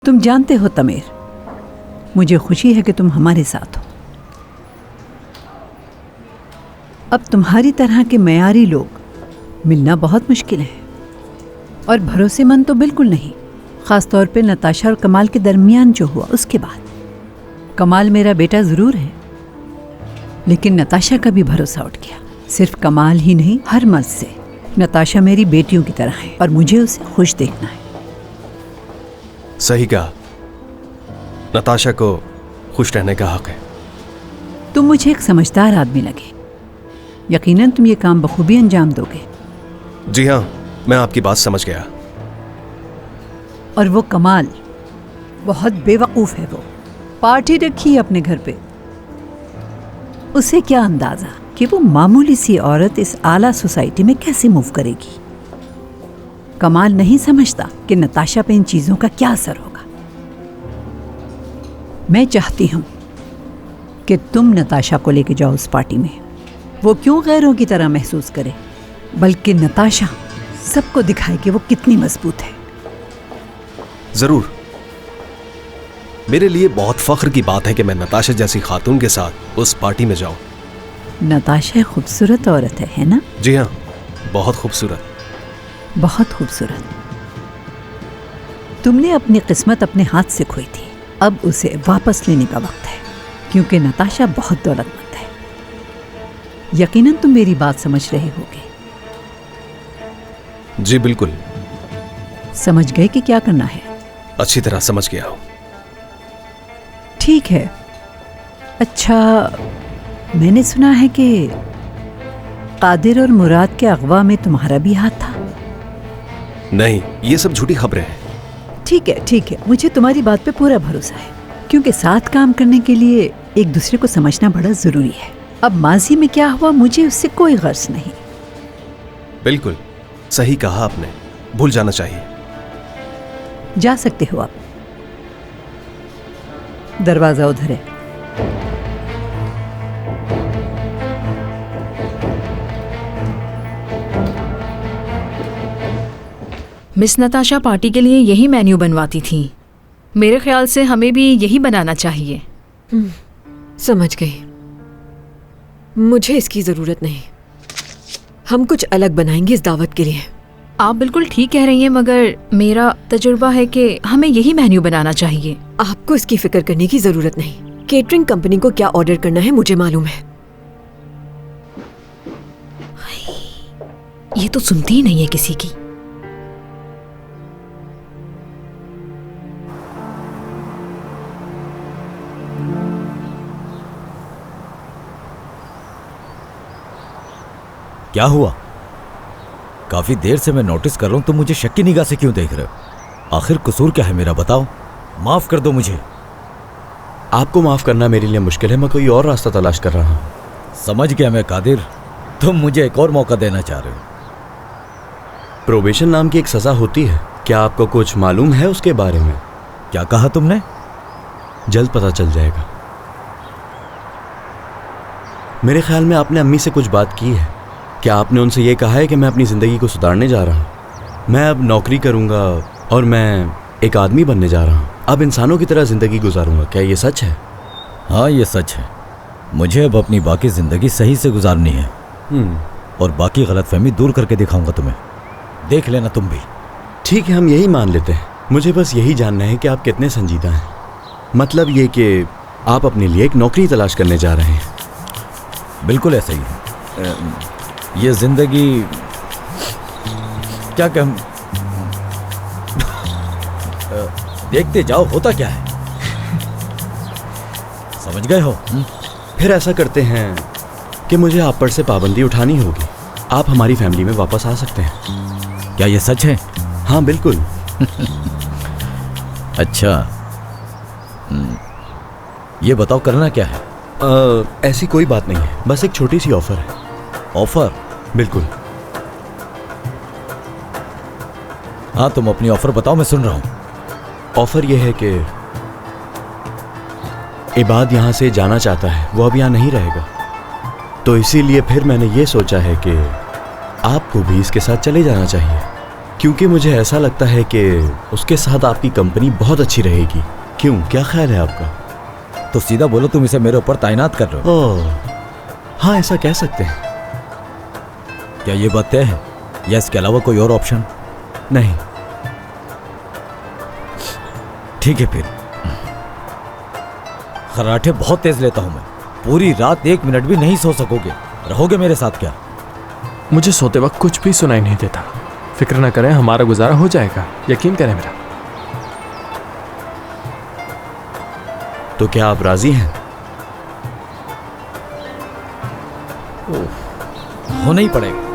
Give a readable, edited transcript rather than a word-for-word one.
तुम जानते हो तमीर, मुझे खुशी है कि तुम हमारे साथ हो। अब तुम्हारी तरह के मयारी लोग मिलना बहुत मुश्किल है और भरोसेमंद तो बिल्कुल नहीं, ख़ास तौर पे नताशा और कमाल के दरमियान जो हुआ उसके बाद। कमाल मेरा बेटा ज़रूर है, लेकिन नताशा का भी भरोसा उठ गया। सिर्फ कमाल ही नहीं, हर मर्द से। नताशा मेरी बेटियों की तरह है और मुझे उसे खुश देखना है। सही कहा, नताशा को खुश रहने का हक है। तुम मुझे एक समझदार आदमी लगे, यकीनन तुम ये काम बखूबी अंजाम दोगे। जी हाँ, मैं आपकी बात समझ गया। और वो कमाल बहुत बेवकूफ़ है। वो पार्टी रखी है अपने घर पे। उसे क्या अंदाज़ा कि वो मामूली सी औरत इस आला सोसाइटी में कैसे मूव करेगी। कमाल नहीं समझता कि नताशा पे इन चीज़ों का क्या असर होगा। मैं चाहती हूँ कि तुम नताशा को लेके जाओ उस पार्टी में। वो क्यों गैरों की तरह महसूस करे, बल्कि नताशा सबको दिखाए कि वो कितनी मजबूत है। जरूर। मेरे लिए बहुत फख्र की बात है कि मैं नताशा जैसी खातून के साथ उस पार्टी में जाऊं। नताशा खूबसूरत औरत है ना? जी हाँ, बहुत खूबसूरत। बहुत खूबसूरत। तुमने अपनी किस्मत अपने हाथ से खोई थी, अब उसे वापस लेने का वक्त है, क्योंकि नताशा बहुत दौलतमंद है। यकीनन तुम मेरी बात समझ रहे होगे। जी बिल्कुल। समझ गए कि क्या करना है? अच्छी तरह समझ गया हूं। ठीक है। अच्छा, मैंने सुना है कि कादिर और मुराद के अगवा में तुम्हारा भी हाथ था। नहीं, ये सब झूठी खबरें हैं। ठीक है, ठीक है, मुझे तुम्हारी बात पे पूरा भरोसा है, क्योंकि साथ काम करने के लिए एक दूसरे को समझना बड़ा जरूरी है। अब माजी में क्या हुआ मुझे उससे कोई गर्ज नहीं। बिल्कुल सही कहा आपने, भूल जाना चाहिए। जा सकते हो आप। दरवाजा उधर है। मिस नताशा पार्टी के लिए यही मेन्यू बनवाती थी। मेरे ख्याल से हमें भी यही बनाना चाहिए। समझ गई। मुझे इसकी जरूरत नहीं। हम कुछ अलग बनाएंगे इस दावत के लिए। आप बिल्कुल ठीक कह रही हैं, मगर मेरा तजुर्बा है कि हमें यही मेन्यू बनाना चाहिए। आपको इसकी फिक्र करने की जरूरत नहीं। केटरिंग कंपनी को क्या ऑर्डर करना है मुझे मालूम है। ये तो सुनती ही नहीं है किसी की। क्या हुआ? काफी देर से मैं नोटिस कर रहा हूं, तुम मुझे शक की निगाह से क्यों देख रहे हो? आखिर कसूर क्या है मेरा, बताओ। माफ कर दो मुझे। आपको माफ करना मेरे लिए मुश्किल है, मैं कोई और रास्ता तलाश कर रहा हूं। समझ गया मैं कादिर, तुम मुझे एक और मौका देना चाह रहे हो। प्रोबेशन नाम की एक सजा होती है, क्या आपको कुछ मालूम है उसके बारे में? क्या कहा तुमने? जल्द पता चल जाएगा। मेरे ख्याल में आपने अम्मी से कुछ बात की है। क्या आपने उनसे ये कहा है कि मैं अपनी ज़िंदगी को सुधारने जा रहा हूँ? मैं अब नौकरी करूँगा और मैं एक आदमी बनने जा रहा हूँ। अब इंसानों की तरह ज़िंदगी गुजारूँगा। क्या ये सच है? हाँ, ये सच है। मुझे अब अपनी बाकी ज़िंदगी सही से गुजारनी है और बाकी गलतफहमी दूर करके दिखाऊंगा तुम्हें। देख लेना तुम भी। ठीक है, हम यही मान लेते हैं। मुझे बस यही जानना है कि आप कितने संजीदा हैं। मतलब ये कि आप अपने लिए एक नौकरी तलाश करने जा रहे हैं। बिल्कुल ऐसा ही है। ये जिंदगी क्या कम देखते जाओ होता क्या है। समझ गए हो? फिर ऐसा करते हैं कि मुझे आप पर से पाबंदी उठानी होगी। आप हमारी फैमिली में वापस आ सकते हैं। क्या ये सच है? हाँ बिल्कुल। अच्छा, ये बताओ करना क्या है? ऐसी कोई बात नहीं है, बस एक छोटी सी ऑफर है। ऑफर? बिल्कुल। हाँ, तुम अपनी ऑफर बताओ, मैं सुन रहा हूं। ऑफर यह है कि इबाद यहां से जाना चाहता है, वो अब यहां नहीं रहेगा, तो इसीलिए फिर मैंने ये सोचा है कि आपको भी इसके साथ चले जाना चाहिए। क्योंकि मुझे ऐसा लगता है कि उसके साथ आपकी कंपनी बहुत अच्छी रहेगी। क्यों, क्या ख्याल है आपका? तो सीधा बोलो, तुम इसे मेरे ऊपर तैनात कर रहे हो? ओह हाँ, ऐसा कह सकते हैं। क्या ये बात तय है या इसके अलावा कोई और ऑप्शन? नहीं। ठीक है फिर। खर्राटे बहुत तेज लेता हूं मैं। पूरी रात 1 मिनट भी नहीं सो सकोगे। रहोगे मेरे साथ क्या? मुझे सोते वक्त कुछ भी सुनाई नहीं देता। फिक्र ना करें, हमारा गुजारा हो जाएगा, यकीन करें मेरा। तो क्या आप राजी हैं? होना ही पड़ेगा।